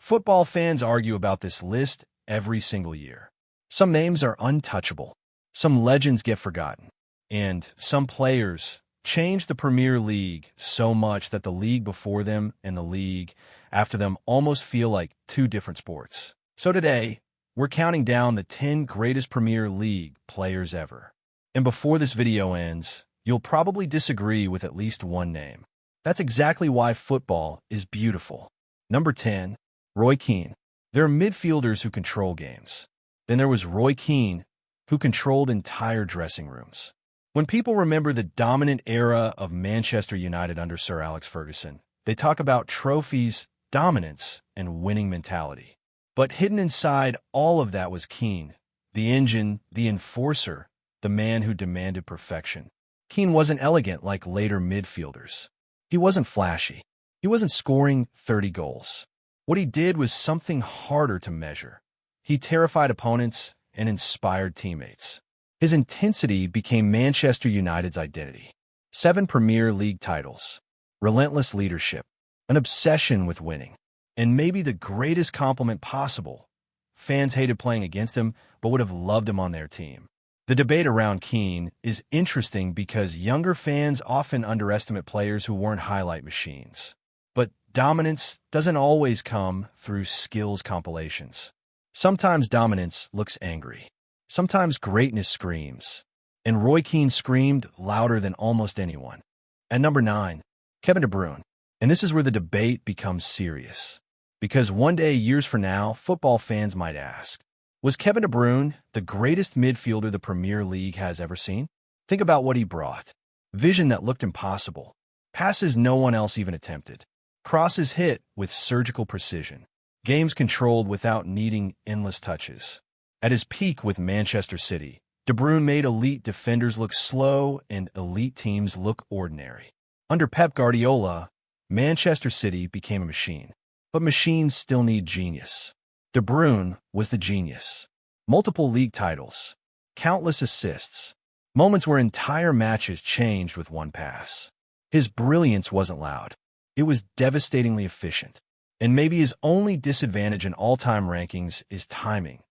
Football fans argue about this list every single year. Some names are untouchable, some legends get forgotten, and some players change the Premier League so much that the league before them and the league after them almost feel like two different sports. So today, we're counting down the 10 greatest Premier League players ever. And before this video ends, you'll probably disagree with at least one name. That's exactly why football is beautiful. Number 10, Roy Keane. There are midfielders who control games. Then there was Roy Keane, who controlled entire dressing rooms. When people remember the dominant era of Manchester United under Sir Alex Ferguson, they talk about trophies, dominance, and winning mentality. But hidden inside all of that was Keane, the engine, the enforcer, the man who demanded perfection. Keane wasn't elegant like later midfielders. He wasn't flashy. He wasn't scoring 30 goals. What he did was something harder to measure. He terrified opponents and inspired teammates. His intensity became Manchester United's identity. 7 Premier League titles, relentless leadership, an obsession with winning, and maybe the greatest compliment possible. Fans hated playing against him, but would have loved him on their team. The debate around Keane is interesting because younger fans often underestimate players who weren't highlight machines. But dominance doesn't always come through skills compilations. Sometimes dominance looks angry. Sometimes greatness screams. And Roy Keane screamed louder than almost anyone. At number 9, Kevin De Bruyne. And this is where the debate becomes serious. Because one day, years from now, football fans might ask, was Kevin De Bruyne the greatest midfielder the Premier League has ever seen? Think about what he brought. Vision that looked impossible. Passes no one else even attempted. Crosses hit with surgical precision. Games controlled without needing endless touches. At his peak with Manchester City, De Bruyne made elite defenders look slow and elite teams look ordinary. Under Pep Guardiola, Manchester City became a machine. But machines still need genius. De Bruyne was the genius. Multiple league titles, countless assists, moments where entire matches changed with one pass. His brilliance wasn't loud. It was devastatingly efficient. And maybe his only disadvantage in all-time rankings is timing,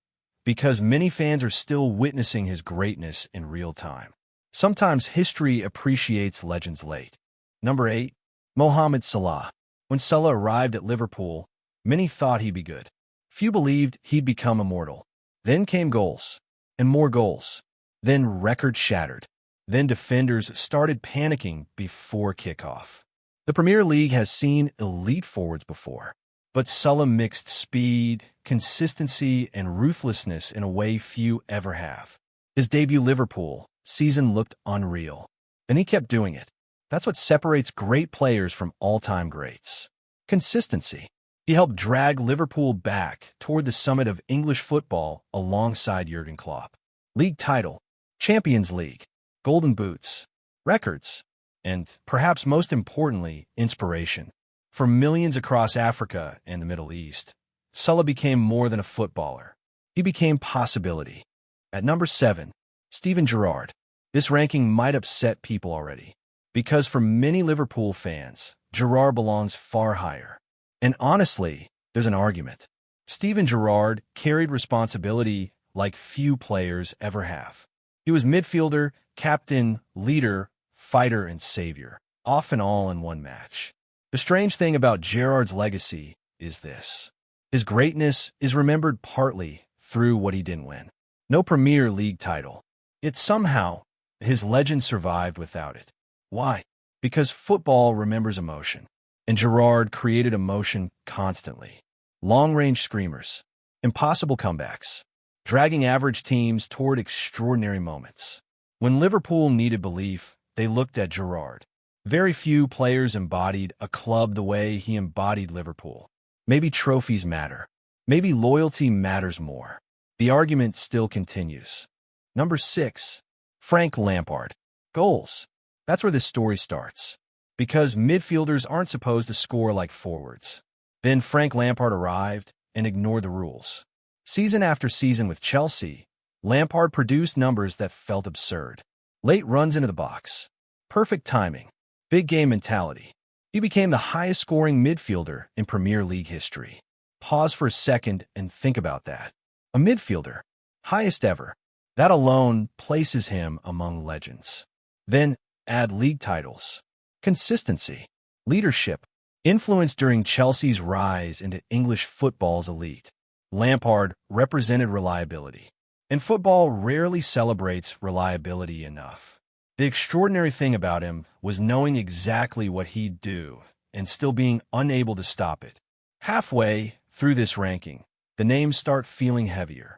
because many fans are still witnessing his greatness in real time. Sometimes history appreciates legends late. Number 8, Mohamed Salah. When Salah arrived at Liverpool, many thought he'd be good. Few believed he'd become immortal. Then came goals, and more goals. Then records shattered. Then defenders started panicking before kickoff. The Premier League has seen elite forwards before, but Salah mixed speed, consistency, and ruthlessness in a way few ever have. His debut Liverpool season looked unreal, and he kept doing it. That's what separates great players from all-time greats. Consistency. He helped drag Liverpool back toward the summit of English football alongside Jurgen Klopp. League title, Champions League, Golden Boots, records, and perhaps most importantly, inspiration. For millions across Africa and the Middle East, Salah became more than a footballer. He became possibility. At number 7, Steven Gerrard. This ranking might upset people already, because for many Liverpool fans, Gerrard belongs far higher. And honestly, there's an argument. Steven Gerrard carried responsibility like few players ever have. He was midfielder, captain, leader, fighter, and savior, often all in one match. The strange thing about Gerrard's legacy is this. His greatness is remembered partly through what he didn't win. No Premier League title. Yet somehow, his legend survived without it. Why? Because football remembers emotion, and Gerrard created emotion constantly. Long-range screamers, impossible comebacks, dragging average teams toward extraordinary moments. When Liverpool needed belief, they looked at Gerrard. Very few players embodied a club the way he embodied Liverpool. Maybe trophies matter. Maybe loyalty matters more. The argument still continues. Number 6, Frank Lampard. Goals. That's where this story starts. Because midfielders aren't supposed to score like forwards. Then Frank Lampard arrived and ignored the rules. Season after season with Chelsea, Lampard produced numbers that felt absurd. Late runs into the box. Perfect timing. Big game mentality. He became the highest-scoring midfielder in Premier League history. Pause for a second and think about that. A midfielder, highest ever. That alone places him among legends. Then add league titles, consistency, leadership, influence during Chelsea's rise into English football's elite. Lampard represented reliability, and football rarely celebrates reliability enough. The extraordinary thing about him was knowing exactly what he'd do and still being unable to stop it. Halfway through this ranking, the names start feeling heavier.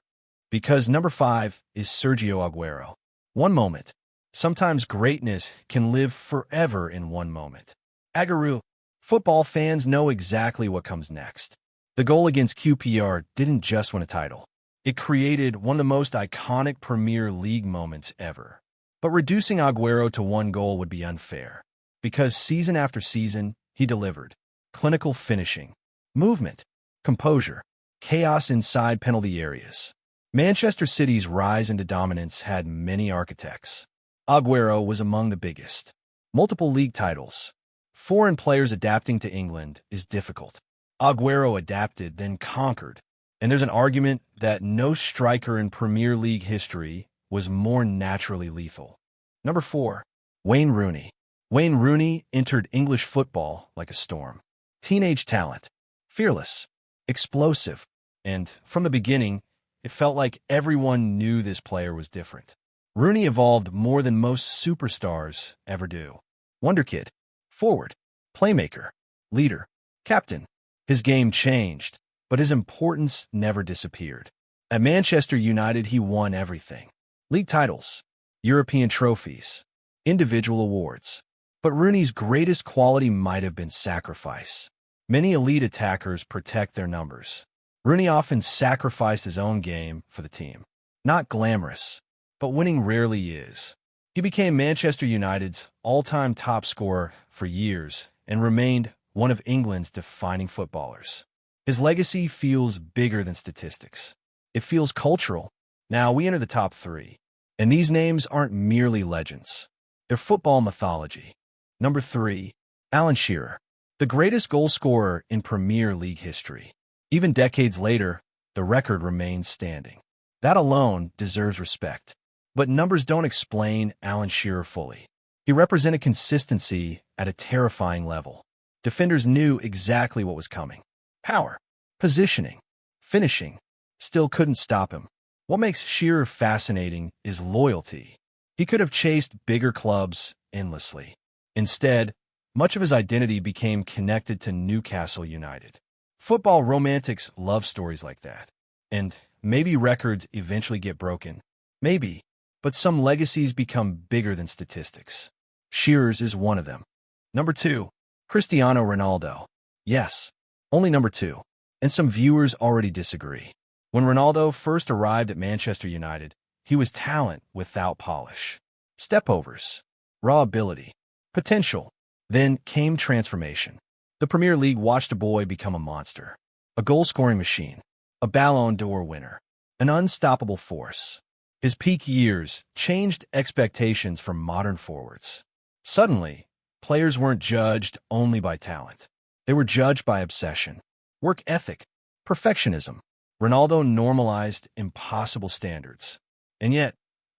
Because number 5 is Sergio Aguero. One moment. Sometimes greatness can live forever in one moment. Aguero. Football fans know exactly what comes next. The goal against QPR didn't just win a title. It created one of the most iconic Premier League moments ever. But reducing Aguero to one goal would be unfair. Because season after season, he delivered. Clinical finishing, movement, composure, chaos inside penalty areas. Manchester City's rise into dominance had many architects. Aguero was among the biggest. Multiple league titles. Foreign players adapting to England is difficult. Aguero adapted, then conquered. And there's an argument that no striker in Premier League history was more naturally lethal. Number 4, Wayne Rooney. Wayne Rooney entered English football like a storm. Teenage talent, fearless, explosive, and from the beginning, it felt like everyone knew this player was different. Rooney evolved more than most superstars ever do. Wonderkid, forward, playmaker, leader, captain. His game changed, but his importance never disappeared. At Manchester United, he won everything. League titles, European trophies, individual awards. But Rooney's greatest quality might have been sacrifice. Many elite attackers protect their numbers. Rooney often sacrificed his own game for the team. Not glamorous, but winning rarely is. He became Manchester United's all-time top scorer for years and remained one of England's defining footballers. His legacy feels bigger than statistics. It feels cultural. Now we enter the top 3. And these names aren't merely legends. They're football mythology. Number 3, Alan Shearer, the greatest goal scorer in Premier League history. Even decades later, the record remains standing. That alone deserves respect. But numbers don't explain Alan Shearer fully. He represented consistency at a terrifying level. Defenders knew exactly what was coming. Power, positioning, finishing, still couldn't stop him. What makes Shearer fascinating is loyalty. He could have chased bigger clubs endlessly. Instead, much of his identity became connected to Newcastle United. Football romantics love stories like that. And maybe records eventually get broken. Maybe. But some legacies become bigger than statistics. Shearer's is one of them. Number 2, Cristiano Ronaldo. Yes, only number 2. And some viewers already disagree. When Ronaldo first arrived at Manchester United, he was talent without polish. Stepovers, raw ability, potential. Then came transformation. The Premier League watched a boy become a monster. A goal-scoring machine. A Ballon d'Or winner. An unstoppable force. His peak years changed expectations for modern forwards. Suddenly, players weren't judged only by talent. They were judged by obsession, work ethic, perfectionism. Ronaldo normalized impossible standards. And yet,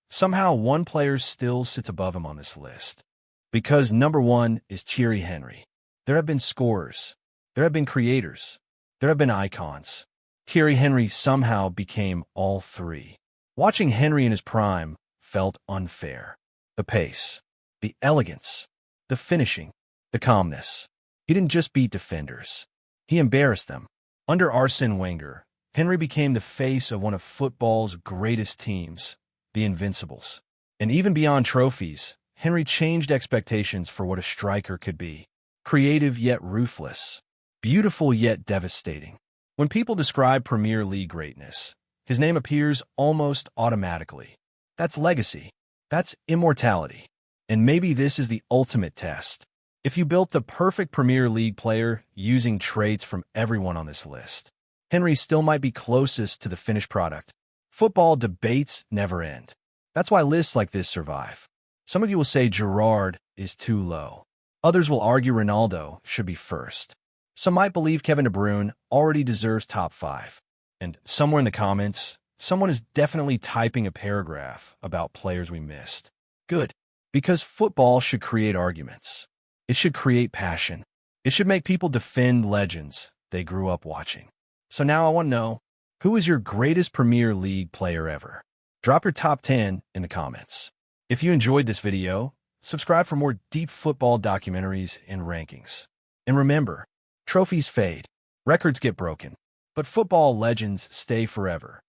somehow one player still sits above him on this list. Because number 1 is Thierry Henry. There have been scorers. There have been creators. There have been icons. Thierry Henry somehow became all 3. Watching Henry in his prime felt unfair. The pace, the elegance, the finishing, the calmness. He didn't just beat defenders. He embarrassed them. Under Arsene Wenger, Henry became the face of one of football's greatest teams, the Invincibles. And even beyond trophies, Henry changed expectations for what a striker could be. Creative yet ruthless. Beautiful yet devastating. When people describe Premier League greatness, his name appears almost automatically. That's legacy. That's immortality. And maybe this is the ultimate test. If you built the perfect Premier League player using traits from everyone on this list, Henry still might be closest to the finished product. Football debates never end. That's why lists like this survive. Some of you will say Gerrard is too low. Others will argue Ronaldo should be first. Some might believe Kevin De Bruyne already deserves top 5. And somewhere in the comments, someone is definitely typing a paragraph about players we missed. Good, because football should create arguments. It should create passion. It should make people defend legends they grew up watching. So now I want to know, who is your greatest Premier League player ever? Drop your top 10 in the comments. If you enjoyed this video, subscribe for more deep football documentaries and rankings. And remember, trophies fade, records get broken, but football legends stay forever.